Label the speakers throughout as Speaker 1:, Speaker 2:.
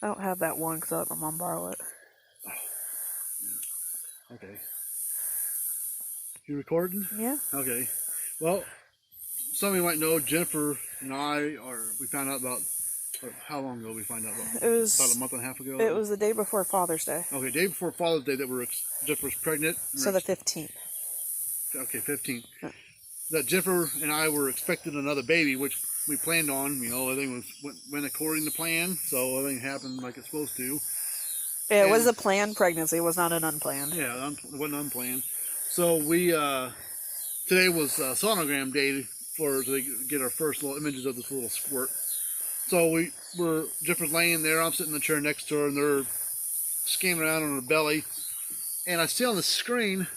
Speaker 1: I don't have that one because I let my mom borrow it.
Speaker 2: Okay. You recording?
Speaker 1: Yeah.
Speaker 2: Okay. Well, some of you might know Jennifer and I we found out about, how long ago we found out about?
Speaker 1: It was
Speaker 2: about a month and a half ago.
Speaker 1: It was the day before Father's Day.
Speaker 2: Okay, day before Father's Day that Jennifer's pregnant.
Speaker 1: So the 15th.
Speaker 2: Okay, 15th. That Jennifer and I were expecting another baby, which we planned on. You know, everything went according to plan, so everything happened like it's supposed to.
Speaker 1: Yeah, it was a planned pregnancy. It was not an unplanned.
Speaker 2: Yeah, it wasn't unplanned. So we today was sonogram day to get our first little images of this little squirt. So Jennifer's laying there. I'm sitting in the chair next to her, and they're scanning around on her belly. And I see on the screen,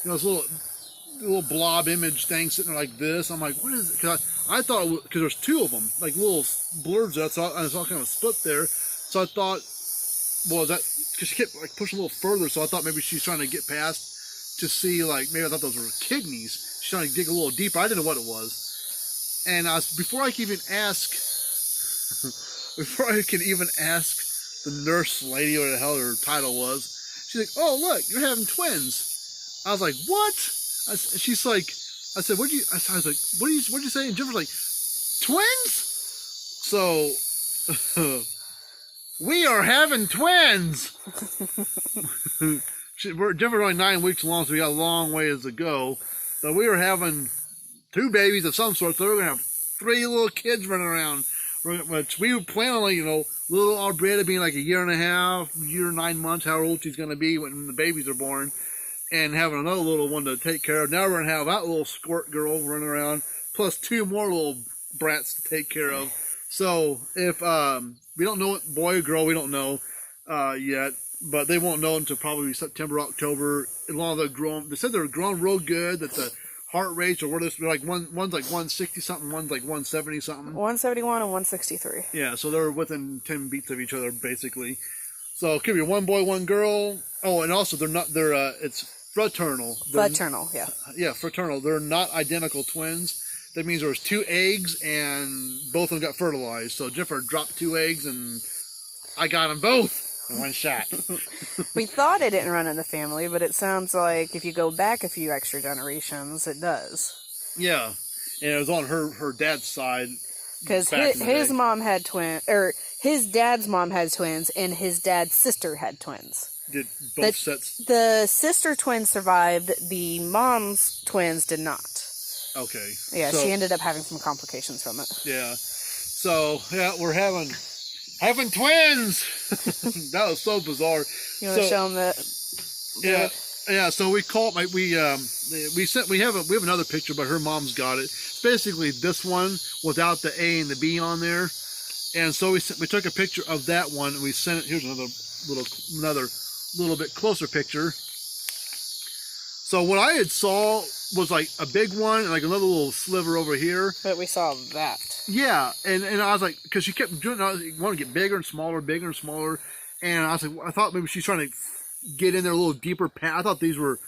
Speaker 2: this little blob image thing sitting there like this. I'm like, what is it? Because I thought, because there's two of them, like little blurs there, so it's all kind of split there. So I thought, well, is that because she kept like pushing a little further? So I thought maybe she's trying to get past to see, like, maybe I thought those were kidneys. She's trying to dig a little deeper. I didn't know what it was. And before I can even ask the nurse lady, or the hell her title was, she's like, "Oh, look, you're having twins." I was like, "What?" She's like, I said, "What'd you?" I was like, "What'd you say?" And Jennifer's like, "Twins?" So we are having twins. Jennifer's only 9 weeks along, so we got a long ways to go. So we were having two babies of some sort. So we're gonna have 3 little kids running around. Which we were planning on, little Aubrietta being like a year and a half, year 9 months, how old she's gonna be when the babies are born, and having another little one to take care of. Now we're gonna have that little squirt girl running around, plus 2 more little brats to take care of. So if we don't know what boy or girl, we don't know yet, but they won't know until probably September, October. As long as they're grown, they said they're growing real good. That the heart rates or what is like one's like 160 something, one's like 170 something.
Speaker 1: 171 and 163.
Speaker 2: Yeah, so they're within 10 beats of each other basically. So it could be one boy, one girl. Oh, and also it's fraternal.
Speaker 1: Fraternal, yeah.
Speaker 2: Yeah, fraternal. They're not identical twins. That means there was 2 eggs and both of them got fertilized. So Jennifer dropped 2 eggs and I got them both in one shot.
Speaker 1: We thought it didn't run in the family, but it sounds like if you go back a few extra generations, it does.
Speaker 2: Yeah, and it was on her dad's side.
Speaker 1: Because his mom had twins, or his dad's mom had twins, and his dad's sister had twins.
Speaker 2: Did both sets?
Speaker 1: The sister twins survived. The mom's twins did not.
Speaker 2: Okay.
Speaker 1: Yeah, so she ended up having some complications from it.
Speaker 2: Yeah. So yeah, we're having twins. That was so bizarre.
Speaker 1: You want to show them that?
Speaker 2: Yeah. Yeah, so we called we have another picture, but her mom's got it. It's basically this one without the A and the B on there, and so we took a picture of that one and we sent it. Here's another little bit closer picture. So what I had saw was like a big one and like another little sliver over here.
Speaker 1: But we saw that.
Speaker 2: Yeah, and I was like, because she kept doing it, you want to get bigger and smaller, and I was like, I thought maybe she's trying to get in there a little deeper. I thought they were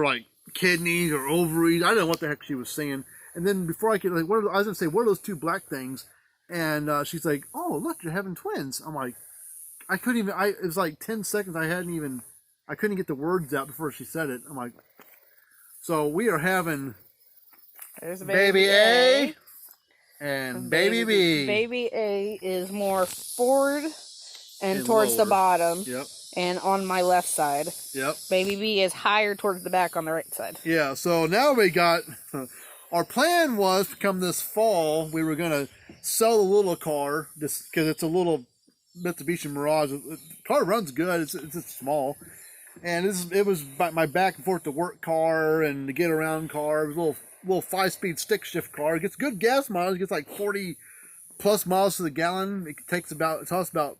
Speaker 2: like kidneys or ovaries. I don't know what the heck she was saying. And then before I could, like, I was gonna say, what are those 2 black things? And she's like, "Oh, look, you're having twins." I'm like, I couldn't even. It was like 10 seconds. I couldn't get the words out before she said it. I'm like, so we are having.
Speaker 1: There's
Speaker 2: baby A and baby B.
Speaker 1: Baby A is more forward and towards
Speaker 2: lower.
Speaker 1: The bottom.
Speaker 2: Yep.
Speaker 1: And on my left side.
Speaker 2: Yep.
Speaker 1: Baby B is higher towards the back on the right side.
Speaker 2: Yeah, so now we got, our plan was to come this fall, we were going to sell the little car, because it's a little Mitsubishi Mirage. The car runs good, it's just small. And it was my back and forth to work car and to get around car. It was a little 5-speed stick shift car. It gets good gas mileage. It gets like 40 plus miles to the gallon. It costs about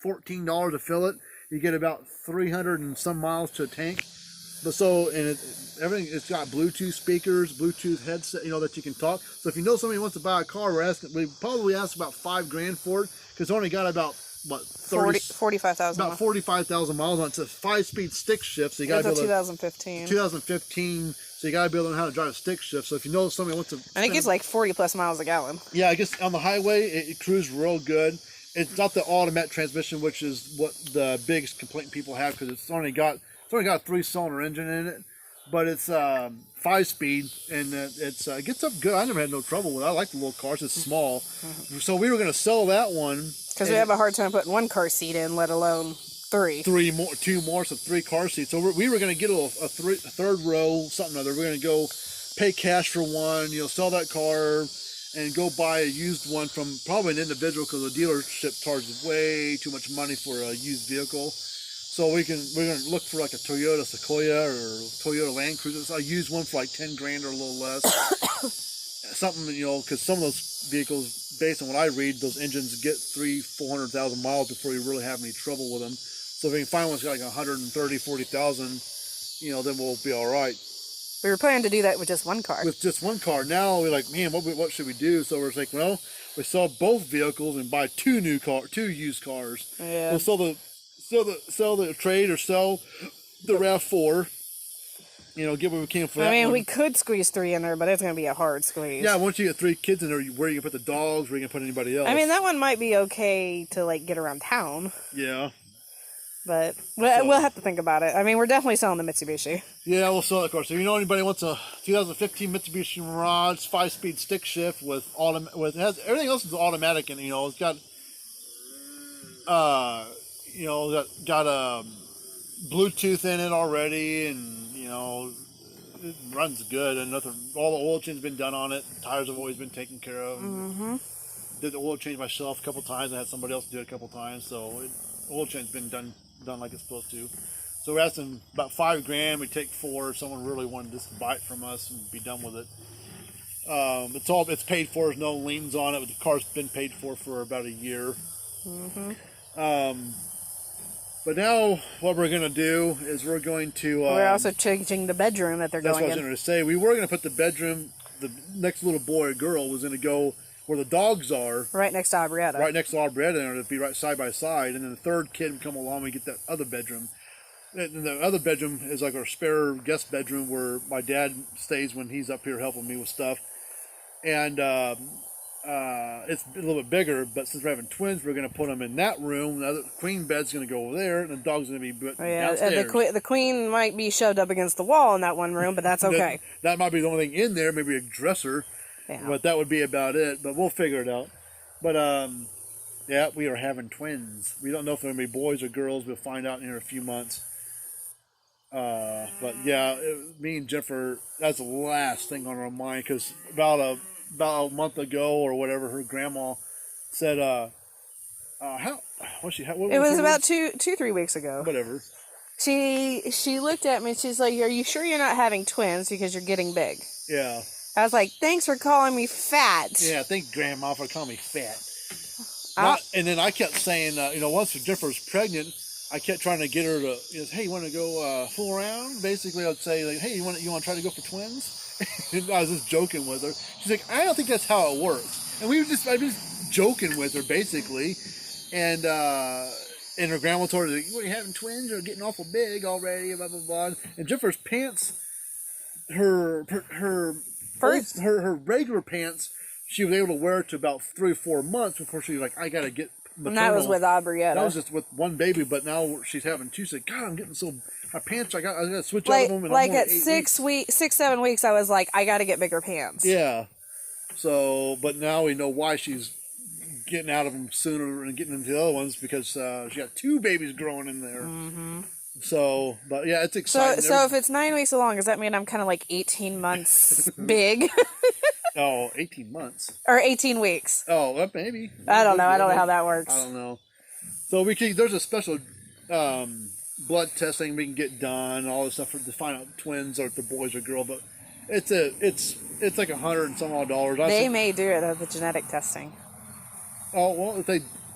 Speaker 2: $14 to fill it. You get about 300 and some miles to a tank. But everything, it's got Bluetooth speakers, Bluetooth headset, that you can talk. So if you know somebody wants to buy a car, we probably asked about $5,000 for it, because it's only got about
Speaker 1: 45,000.
Speaker 2: About 45,000 miles on it. It's a 5-speed stick shift, so you got to be able to.
Speaker 1: 2015.
Speaker 2: 2015. So you got to be able to know how to drive a stick shift. So if you know somebody wants to.
Speaker 1: I think it's like 40 plus miles a gallon.
Speaker 2: Yeah, I guess on the highway it cruised real good. it's not the automatic transmission, which is what the biggest complaint people have because it's only got a 3-cylinder engine in it, but it's 5-speed and it gets up good. I never had no trouble with it. I like the little cars. It's small, so we were going to sell that one
Speaker 1: because we have a hard time putting one car seat in, let alone two more, so 3 car seats. So we were going to get a third row, something or other. We're going to go pay cash for one, sell that car, and go buy a used one from probably an individual because the dealership charges way too much money for a used vehicle. So we're going to look for like a Toyota Sequoia or Toyota Land Cruiser. I used one for like 10 grand or a little less. Something, because some of those vehicles, based on what I read, those engines get 400,000 miles before you really have any trouble with them. So if we can find one that's got like 40,000, then we'll be all right. We were planning to do that with just one car.
Speaker 2: With just one car. Now we're like, man, what should we do? So we're like, well, we sell both vehicles and buy 2 used cars.
Speaker 1: Yeah.
Speaker 2: We'll sell the trade or sell the RAV4. Get what we can for that.
Speaker 1: I mean,
Speaker 2: one.
Speaker 1: we could squeeze 3 in there, but it's going to be a hard squeeze.
Speaker 2: Yeah, once you get 3 kids in there, where are you going to put the dogs? Where are you going to put anybody else?
Speaker 1: I mean, that one might be okay to like get around town.
Speaker 2: Yeah.
Speaker 1: But we'll have to think about it. I mean, we're definitely selling the Mitsubishi.
Speaker 2: Yeah, we'll sell that car. So anybody wants a 2015 Mitsubishi Mirage 5-speed stick shift with everything else is automatic, and it's got Bluetooth in it already, and it runs good, and nothing. All the oil change's been done on it. Tires have always been taken care of.
Speaker 1: Mm-hmm.
Speaker 2: Did the oil change myself a couple times. I had somebody else do it a couple times, so oil change's been done like it's supposed to. So we're asking about $5 grand. We take 4. If someone really wanted just to buy it from us and be done with it. It's paid for. There's no liens on it. The car's been paid for about a year.
Speaker 1: Mm-hmm.
Speaker 2: But now what we're going to do is we're going to...
Speaker 1: we're also changing the bedroom that they're going in.
Speaker 2: That's what I was going to say. We were going to put the bedroom, the next little boy or girl was going to go where the dogs are.
Speaker 1: Right next to Aubrietta.
Speaker 2: Right next to Aubrietta, and it'd be right side by side. And then the third kid would come along and we get that other bedroom. And the other bedroom is like our spare guest bedroom where my dad stays when he's up here helping me with stuff. And it's a little bit bigger, but since we're having twins, we're going to put them in that room. The other queen bed's going to go over there, and the dog's going to be downstairs.
Speaker 1: The queen might be shoved up against the wall in that one room, but that's okay.
Speaker 2: that might be the only thing in there, maybe a dresser, but that would be about it. But we'll figure it out. But yeah, we are having twins. We don't know if they're going to be boys or girls. We'll find out in a few months. But yeah, me and Jennifer, that's the last thing on our mind, because about a month ago or whatever, her grandma said, it was
Speaker 1: about 2-3 weeks ago.
Speaker 2: Whatever.
Speaker 1: She looked at me and she's like, "Are you sure you're not having twins because you're getting big?"
Speaker 2: Yeah.
Speaker 1: I was like, "Thanks for calling me fat."
Speaker 2: Yeah, thank Grandma for calling me fat. And then I kept saying, once Jennifer was pregnant, I kept trying to get her to, hey, you want to go fool around? Basically, I'd say, like, hey, you want to try to go for twins? And I was just joking with her. She's like, I don't think that's how it works. And I was just joking with her, basically. And her grandma told her, what, are you having twins? You're getting awful big already, blah, blah, blah. And Jennifer's pants, her regular pants, she was able to wear it to about 3 or 4 months before she was like, I got to get maternal.
Speaker 1: And that was with Aubrietta.
Speaker 2: That was just with one baby, but now she's having 2. She's like, God, I'm getting so... My pants, I got to switch out of them.
Speaker 1: Like at 6-7 weeks, I was like, I got to get bigger pants.
Speaker 2: Yeah. So, but now we know why she's getting out of them sooner and getting into the other ones, because she got 2 babies growing in there.
Speaker 1: Mm-hmm.
Speaker 2: So, but yeah, it's exciting.
Speaker 1: So if it's 9 weeks along, does that mean I'm kind of like 18 months big?
Speaker 2: Oh, 18 months.
Speaker 1: Or 18 weeks.
Speaker 2: Oh, well, maybe.
Speaker 1: I don't know. I don't know how that works.
Speaker 2: I don't know. So there's a special blood testing we can get done, all this stuff to find out twins or if they're boys or girl. But it's like $100 and some odd dollars.
Speaker 1: They may do it at the genetic testing.
Speaker 2: Oh well, if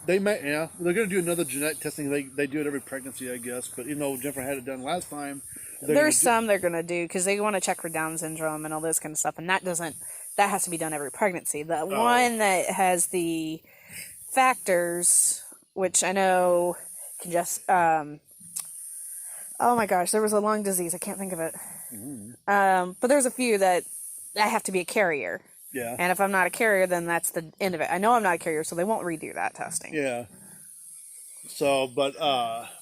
Speaker 2: they may, yeah, they're going to do another genetic testing. They do it every pregnancy, I guess. But Jennifer had it done last time.
Speaker 1: There's some they're going to do because they want to check for Down syndrome and all this kind of stuff, and that has to be done every pregnancy. The one that has the factors, which I know can just oh my gosh, there was a lung disease. I can't think of it. Mm. But there's a few that I have to be a carrier.
Speaker 2: Yeah.
Speaker 3: And if I'm not a carrier, then that's the end of it. I know I'm not a carrier, so they won't redo that testing.
Speaker 2: Yeah. So, but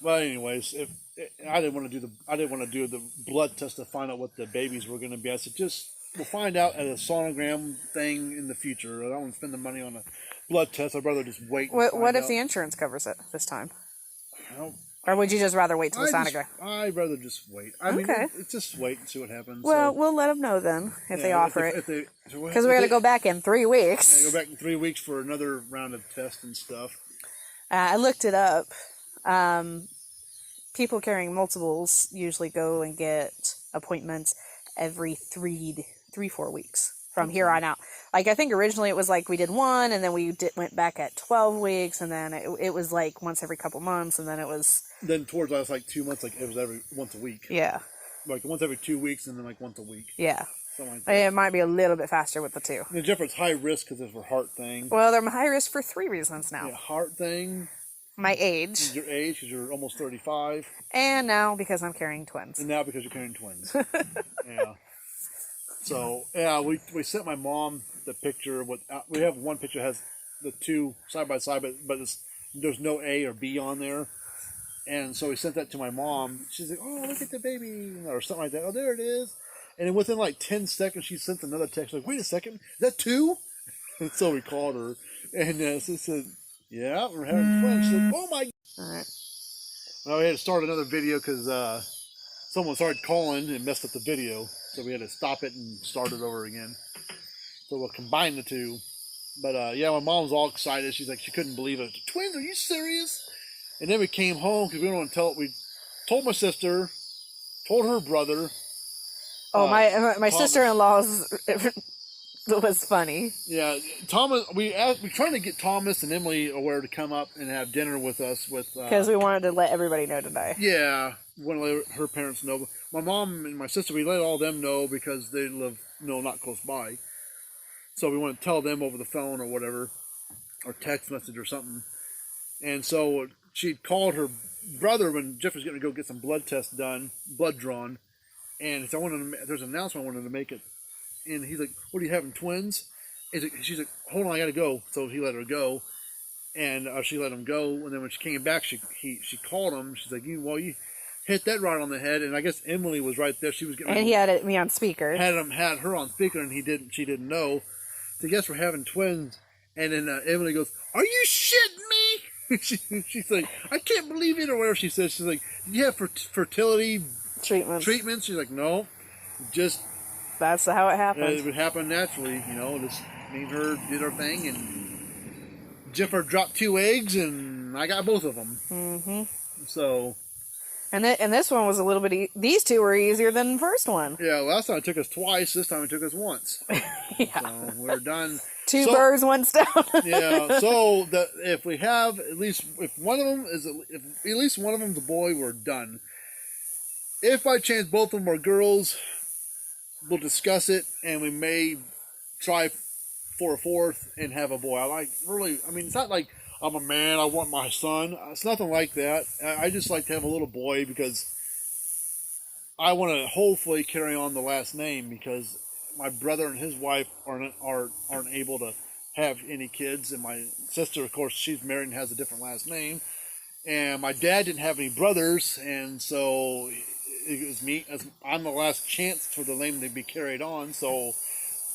Speaker 2: anyways, I didn't want to do the blood test to find out what the babies were going to be. I said, we'll find out at a sonogram thing in the future. I don't want to spend the money on a blood test. I'd rather just wait.
Speaker 3: What if the insurance covers it this time? Or would you just rather wait till the sonogram?
Speaker 2: I'd rather just wait. I mean, just wait and see what happens.
Speaker 3: Well, we'll let them know then if they offer it. Because we're going to go back in 3 weeks.
Speaker 2: Yeah, go back in 3 weeks for another round of tests and stuff.
Speaker 3: I looked it up. People carrying multiples usually go and get appointments every 4 weeks from here on out. Like, I think originally it was like we did one, and then we went back at 12 weeks, and then it was like once every couple months, and then it was...
Speaker 2: Then towards last like 2 months, like it was once a week.
Speaker 3: Yeah.
Speaker 2: Like once every 2 weeks, and then like once a week.
Speaker 3: Yeah.
Speaker 2: Something like that.
Speaker 3: It might be a little bit faster with the 2.
Speaker 2: The difference, high risk because it's a heart thing.
Speaker 3: Well, they're high risk for 3 reasons now.
Speaker 2: Yeah, heart thing.
Speaker 3: My age.
Speaker 2: Your age, because you're almost 35.
Speaker 3: And now because I'm carrying twins.
Speaker 2: And now because you're carrying twins. Yeah. So, yeah, we sent my mom the picture. We have one picture that has the 2 side by side, but there's no A or B on there. And so we sent that to my mom. She's like, oh, look at the baby, or something like that. Oh, there it is. And then within like 10 seconds, she sent another text like, wait a second, is that 2? And so we called her. And she said, yeah, we're having twins. She said, oh my.
Speaker 3: All right.
Speaker 2: Well, we had to start another video because someone started calling and messed up the video. So we had to stop it and start it over again. So we'll combine the 2. But yeah, my mom's all excited. She's like, she couldn't believe it. Twins, are you serious? And then we came home because we didn't want to tell it. We told my sister, told her brother.
Speaker 3: Oh, my sister-in-law's was funny.
Speaker 2: Yeah, Thomas. We trying to get Thomas and Emily aware to come up and have dinner with us. Because
Speaker 3: we wanted to let everybody know today.
Speaker 2: Yeah, want to let her parents know. My mom and my sister, we let all them know because they live, not close by. So we want to tell them over the phone or whatever, or text message or something. And so she called her brother when Jeff was going to go get some blood tests done, blood drawn. And so there's an announcement I wanted to make it. And he's like, what are you having, twins? She's like, hold on, I got to go. So he let her go. And she let him go. And then when she came back, she called him. She's like, you hit that right on the head. And I guess Emily was right there. She was getting.
Speaker 3: And he had me on speaker.
Speaker 2: Had her on speaker, and she didn't know. So guess we're having twins. And then Emily goes, are you shitting me? She's like, I can't believe it, or whatever she says. She's like, did you have fertility treatments? She's like, no, just.
Speaker 3: That's how it happened.
Speaker 2: It would happen naturally, Just me and her did our thing, and Jennifer dropped 2 eggs, and I got both of them.
Speaker 3: Mm-hmm.
Speaker 2: So.
Speaker 3: And this one was a little bit. These 2 were easier than the first one.
Speaker 2: Yeah, last time it took us twice. This time it took us once.
Speaker 3: Yeah.
Speaker 2: So we're done.
Speaker 3: 2 birds, 1 stone.
Speaker 2: Yeah. So if we have at least if at least one of them's a boy, we're done. If by chance both of them are girls, we'll discuss it, and we may try for a 4th and have a boy. I mean, it's not like I'm a man, I want my son. It's nothing like that. I just like to have a little boy because I want to hopefully carry on the last name, because my brother and his wife aren't able to have any kids. And my sister, of course, she's married and has a different last name. And my dad didn't have any brothers, and so it was me. I'm the last chance for the name to be carried on. So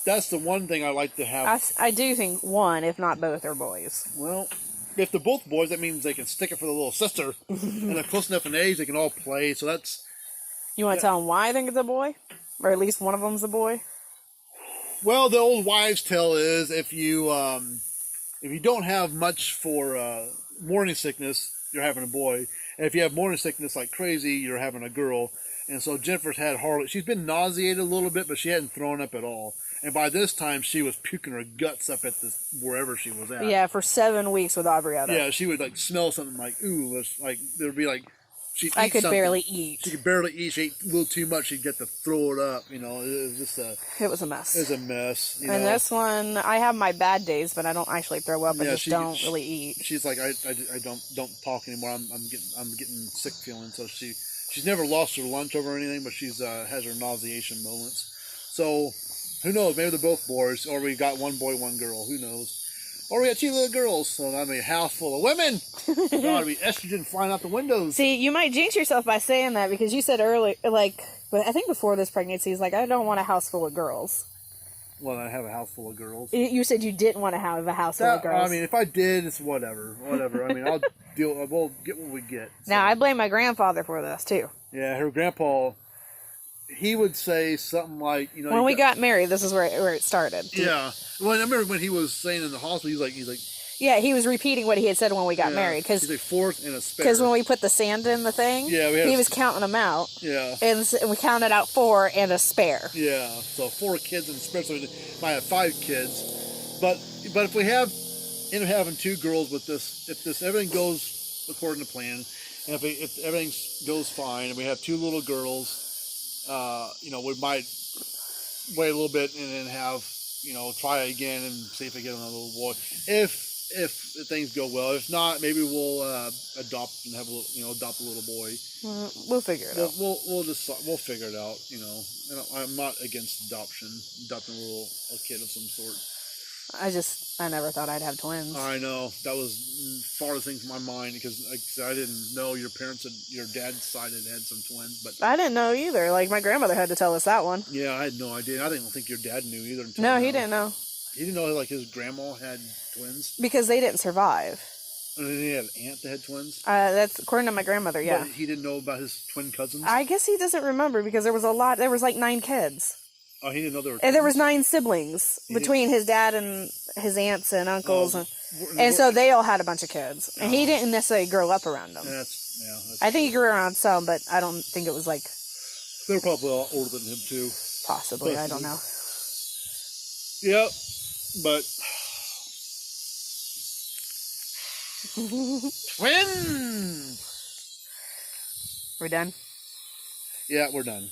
Speaker 2: that's the one thing I like to have.
Speaker 3: I do think one, if not both, are boys.
Speaker 2: Well, if they're both boys, that means they can stick it for the little sister. And they're close enough in age, they can all play. So that's...
Speaker 3: You want to tell them why I think it's a boy? Or at least one of them's a boy?
Speaker 2: Well, the old wives' tale is if you don't have much for morning sickness, you're having a boy. And if you have morning sickness like crazy, you're having a girl. And so Jennifer's had she's been nauseated a little bit, but she hadn't thrown up at all. And by this time, she was puking her guts up at wherever she was at.
Speaker 3: Yeah, for 7 weeks with Aubrietta.
Speaker 2: Yeah, she would smell something ooh, there'd be
Speaker 3: I could barely eat.
Speaker 2: She could barely eat. She ate a little too much. She'd get to throw it up. It was just
Speaker 3: It was a mess.
Speaker 2: It was a mess.
Speaker 3: And this one, I have my bad days, but I don't actually throw up. I just don't really eat.
Speaker 2: She's like, I don't talk anymore. I'm getting sick feeling. So she's never lost her lunch over anything, but she's has her nauseation moments. So Who knows? Maybe they're both boys, or we got one boy, one girl. Who knows? Or we got 2 little girls, so that'd be a house full of women. That'd be estrogen flying out the windows.
Speaker 3: See, you might jinx yourself by saying that because you said earlier, like, but I think before this pregnancy, he's like, I don't want a house full of girls.
Speaker 2: Well, I have a house full of girls.
Speaker 3: You said you didn't want to have a house full of girls.
Speaker 2: I mean, if I did, it's whatever. I mean, we'll get what we get. So.
Speaker 3: Now, I blame my grandfather for this, too.
Speaker 2: Yeah, her grandpa, he would say something like,
Speaker 3: when we got married, this is where it started.
Speaker 2: Yeah. Well, I remember when he was saying in the hospital, he's like.
Speaker 3: Yeah, he was repeating what he had said when we got married.
Speaker 2: He's like 4th and a spare.
Speaker 3: Because when we put the sand in the thing, he was counting them out.
Speaker 2: Yeah.
Speaker 3: And we counted out 4 and a spare.
Speaker 2: Yeah, so 4 kids and a spare, so we might have 5 kids. But if we end up having 2 girls with this, if everything goes according to plan, and if everything goes fine, and we have 2 little girls, we might wait a little bit and then have, try again and see if we get another little boy. If things go well, if not, maybe we'll adopt and have adopt a little boy.
Speaker 3: We'll figure it out.
Speaker 2: We'll figure it out. I'm not against adopting a kid of some sort.
Speaker 3: I never thought I'd have twins.
Speaker 2: I know that was farthest thing from my mind because I didn't know your dad's side had some twins, but
Speaker 3: I didn't know either. Like my grandmother had to tell us that one.
Speaker 2: Yeah, I had no idea. I didn't think your dad knew either.
Speaker 3: No, he didn't know.
Speaker 2: He didn't know like his grandma had twins
Speaker 3: because they didn't survive.
Speaker 2: And then he had an aunt that had twins.
Speaker 3: That's according to my grandmother. Yeah,
Speaker 2: but he didn't know about his twin cousins.
Speaker 3: I guess he doesn't remember because there was a lot. There was like 9 kids.
Speaker 2: Oh, he didn't know there were.
Speaker 3: And there was 9 siblings between his dad and his aunts and uncles, and so they all had a bunch of kids. And he didn't necessarily grow up around them. I think he grew around some, but I don't think it was like.
Speaker 2: They were probably a lot older than him too.
Speaker 3: Possibly, I don't know.
Speaker 2: Yep, but twins.
Speaker 3: We're done.
Speaker 2: Yeah, we're done.